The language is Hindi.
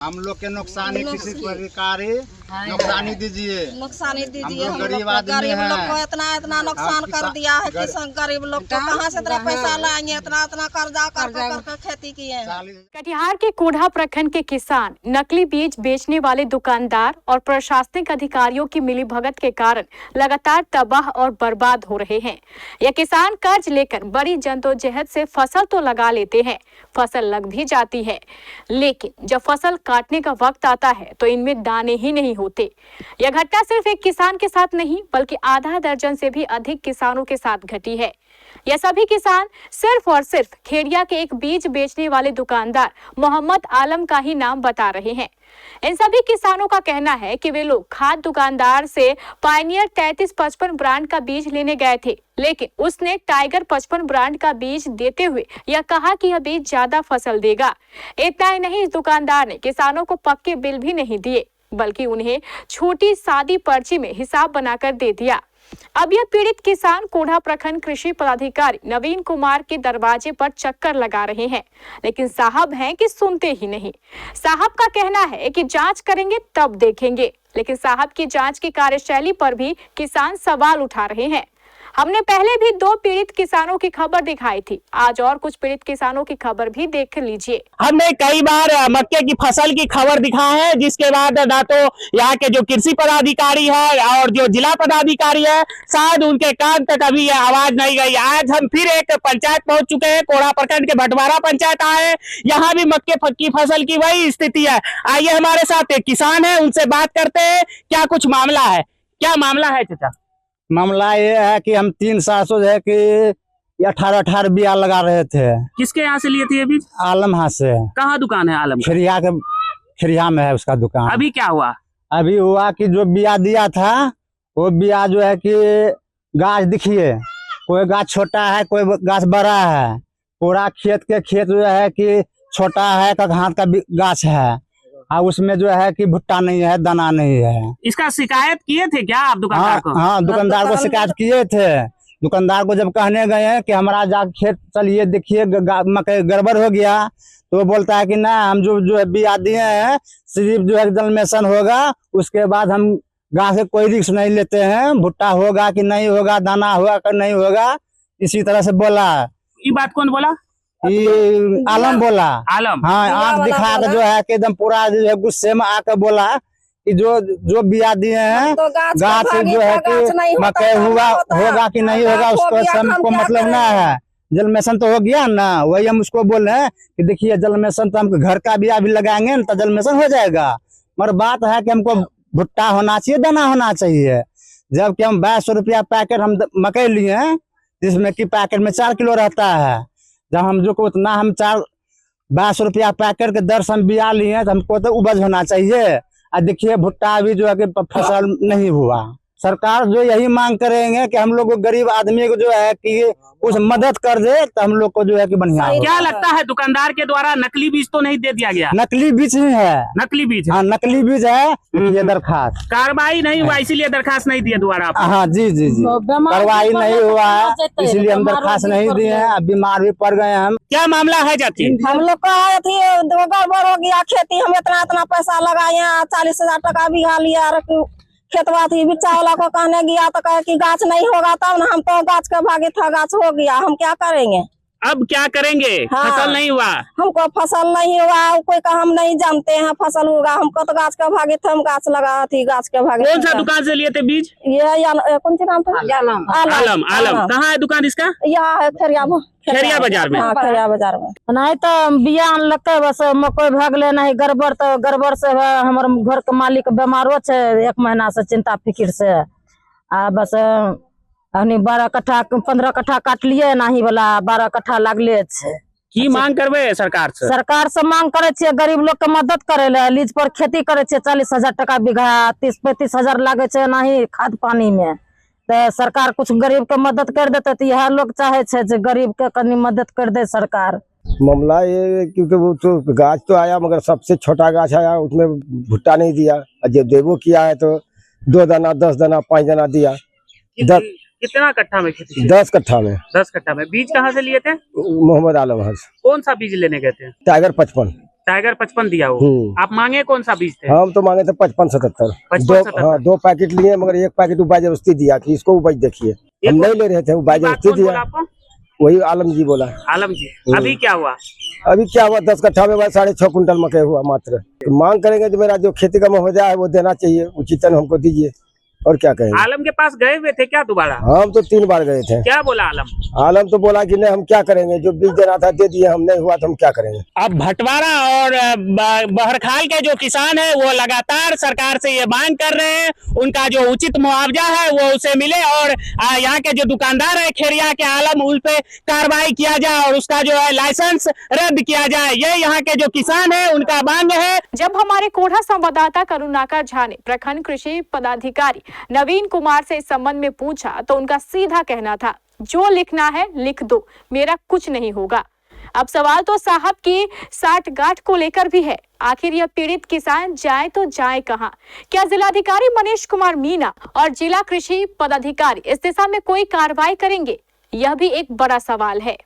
हम लोग के नुकसानी किसी प्रकार नुकसानी दीजिए, नुकसानी दीजिए। हम हम गरीब लोग आदमी गरीब लोग को हैं। इतना नुकसान कर दिया है कि गरीब लोग को कहाँ से इतना पैसा लाएंगे, इतना कर्जा करके खेती किए। कटिहार के कोढ़ा प्रखंड के किसान नकली बीज बेचने वाले दुकानदार और प्रशासनिक अधिकारियों की मिलीभगत के कारण लगातार तबाह और बर्बाद हो रहे हैं। यह किसान कर्ज लेकर बड़ी जद्दोजहद से फसल तो लगा लेते हैं, फसल लग भी जाती है, लेकिन जब फसल काटने का वक्त आता है तो इनमें दाने ही नहीं होते। यह घटना सिर्फ एक किसान के साथ नहीं बल्कि आधा दर्जन से भी अधिक किसानों के साथ घटी है। यह सभी किसान सिर्फ और सिर्फ खेड़िया के एक बीज बेचने वाले दुकानदार मोहम्मद आलम का ही नाम बता रहे हैं। इन सभी किसानों का कहना है कि वे लोग खाद दुकानदार से पायनियर 3355 ब्रांड का बीज लेने गए थे, लेकिन उसने टाइगर 55 ब्रांड का बीज देते हुए यह कहा कि यह बीज ज्यादा फसल देगा। इतना ही नहीं, इस दुकानदार ने किसानों को पक्के बिल भी नहीं दिए बल्कि उन्हें छोटी सादी पर्ची में हिसाब बनाकर दे दिया। अब यह पीड़ित किसान कोढ़ा प्रखंड कृषि पदाधिकारी नवीन कुमार के दरवाजे पर चक्कर लगा रहे हैं, लेकिन साहब हैं कि सुनते ही नहीं। साहब का कहना है कि जांच करेंगे तब देखेंगे, लेकिन साहब की जांच की कार्यशैली पर भी किसान सवाल उठा रहे हैं। हमने पहले भी 2 पीड़ित किसानों की खबर दिखाई थी, आज और कुछ पीड़ित किसानों की खबर भी देख लीजिए। हमने कई बार मक्के की फसल की खबर दिखाई है, जिसके बाद ना तो यहाँ के जो कृषि पदाधिकारी है और जो जिला पदाधिकारी है, शायद उनके कान तक अभी यह आवाज नहीं गई। आज हम फिर एक पंचायत पहुंच चुके हैं, कोढ़ा प्रखंड के भटवारा पंचायत आए, यहाँ भी मक्के की फसल की वही स्थिति है। आइए हमारे साथ एक किसान है, उनसे बात करते हैं क्या कुछ मामला है। क्या मामला है चाचा? मामला ये है कि हम 3 साल से है कि 18 बिया लगा रहे थे। किसके यहाँ से लिए थे ये बीज? आलम हाथ से। कहाँ दुकान है आलम? खिरिया में है उसका दुकान। अभी क्या हुआ? अभी हुआ कि जो बिया दिया था वो बिया जो है कि गाछ दिखिए, कोई गाछ छोटा है, कोई गाछ बड़ा है। पूरा खेत जो है कि छोटा है, हाथ का गाछ है, और उसमें जो है कि भुट्टा नहीं है, दाना नहीं है। इसका शिकायत किए थे क्या आप दुकानदार को? हाँ, दुकानदार को शिकायत किए थे। दुकानदार को जब कहने गए हैं कि हमारा जा खेत चलिए देखिए मकई गड़बड़ हो गया, तो वो बोलता है कि ना हम जो है बिया दिए हैं, सिर्फ जो है जलमेशन होगा, उसके बाद हम गाँव से कोई रिस्क नहीं लेते हैं, भुट्टा होगा कि नहीं होगा, दाना होगा कि नहीं होगा, इसी तरह से बोला। ये बात कौन बोला? आलम बोला। आलम? हाँ, आंख दिखा के जो है कि एकदम पूरा जो है गुस्से में आके बोला कि जो बिया दिए हैं गाछ जो है कि मकई होगा कि नहीं होगा, उसको हमको मतलब ना है। जलमेशन तो हो गया ना, वही हम उसको बोले कि देखिए जलमेशन तो हम घर का बिया भी लगाएंगे ना तो जलमेशन हो जाएगा, मगर बात है कि हमको भुट्टा होना चाहिए, दाना होना चाहिए। जबकि हम 2200 रुपया पैकेट हम मकई लिए, जिसमें कि पैकेट में 4 किलो रहता है। जब हम जो को उतना हम 2200 रुपया पैकेट के दर से हम बिया लिए, तो हमको तो उपज होना चाहिए। और देखिए भुट्टा अभी जो है कि फसल नहीं हुआ। सरकार जो यही मांग करेंगे कि हम लोग गरीब आदमी को जो है कि कुछ मदद कर दे तो हम लोग को जो है कि बढ़िया। क्या लगता है दुकानदार के द्वारा नकली बीज तो नहीं दे दिया गया? नकली बीज ही है। नकली बीज? हाँ, नकली बीज है। ये दरखास्त कार्रवाई नहीं हुआ, इसीलिए दरखास्त नहीं दिए दोबारा? हाँ जी जी जी, कार्रवाई नहीं हुआ है, इसलिए हम दरखास्त नहीं दिए हैं। अब बीमार भी पड़ गए हम। क्या मामला है जाती? हम लोग का गड़बड़ हो गया खेती, हम इतना पैसा लगाए, 40,000 टका बीघा लिया, खेतवा थी बिच्चा वाला को कहने गया तो कहे कि गाछ नहीं होगा, तब ना हम तो गाछ के भागे था, गाछ हो गया, हम क्या करेंगे? अब क्या करेंगे? हाँ, फसल नहीं हुआ, हमको फसल नहीं हुआ, कोई का हम नहीं जानते हैं फसल होगा, हमको तो गाछ के भागे थे, हम गाछ लगा थी, गाछ के भागे। कौन सा दुकान से लिए थे बीज? ये कौन सी नाम था? आलम। कहाँ है दुकान इसका? यहाँ है खरिया बाजार में। हाँ, खरिया बाजार में। नहीं तो बिया अनलकै, बस मकई भग ले, नहीं गड़बड़ तो गड़बड़ से हमारे घर के मालिक बीमारो छे 1 महीना से, चिंता फिक्र से। आ बस 12 कट्ठा 15 कट्ठा काटलिए, नहीं वाला 12 कट्ठा लगले छे। की मांग करबे सरकार से? सरकार से मांग करे छे गरीब लोग के मदद करे ले। लीज पर खेती करे छे, 40,000 टका बीघा, 30-35,000 लागे छे नहीं खाद पानी में। तो सरकार कुछ गरीब के मदद कर देते तो यह लोग चाहे छे जे गरीब के कनी मदद कर दे सरकार। मामला ये क्योंकि वो तो गाछ तो आया, मगर सबसे छोटा गाछ आया, उसमें भुट्टा नहीं दिया। जब देवो किया है तो 2 दाना 10 दाना 5 दाना दिया। कितना कट्ठा में खेती? 10 कट्ठा में। 10 कट्ठा में। बीज कहाँ से लिए थे? मोहम्मद आलम। कौन सा बीज लेने गए थे? टाइगर 55। टाइगर 55 दिया हो। आप मांगे कौन सा बीज थे? हम तो मांगे थे 55-77। 55-77। हाँ 2 पैकेट लिए, मगर 1 पैकेट बाजबस्ती दिया कि इसको उपज देखिए। हम नहीं ले रहे थे, वो बाजबस्ती कौन बोला दिया। आपको? वही आलम जी बोला। आलम जी, अभी क्या हुआ? अभी क्या हुआ, 10 कट्ठा में 6.5 कुंटल मकई हुआ मात्र। तो मांग करेंगे तो मेरा जो खेती का मुआवजा है वो देना चाहिए, उचितन हमको दीजिए, और क्या कहेंगे। आलम के पास गए हुए थे क्या दोबारा? हम तो 3 बार गए थे। क्या बोला आलम? आलम तो बोला कि नहीं हम क्या करेंगे, जो बीज देना था दे दिए, हम नहीं हुआ तो हम क्या करेंगे। अब भटवारा और बहरखाल के जो किसान है वो लगातार सरकार से ये मांग कर रहे हैं, उनका जो उचित मुआवजा है वो उसे मिले, और यहाँ के जो दुकानदार है खेरिया के आलम, उन पे कार्रवाई किया जाए और उसका जो है लाइसेंस रद्द किया जाए। ये यहाँ के जो किसान है उनका मांग है। जब हमारे कोढ़ा संवाददाता करुणाकर झा ने प्रखंड कृषि पदाधिकारी नवीन कुमार से इस संबंध में पूछा तो उनका सीधा कहना था, जो लिखना है लिख दो, मेरा कुछ नहीं होगा। अब सवाल तो साहब की साठगांठ को लेकर भी है। आखिर यह पीड़ित किसान जाए तो जाए कहां? क्या जिलाधिकारी मनीष कुमार मीणा और जिला कृषि पदाधिकारी इस दिशा में कोई कार्रवाई करेंगे? यह भी एक बड़ा सवाल है।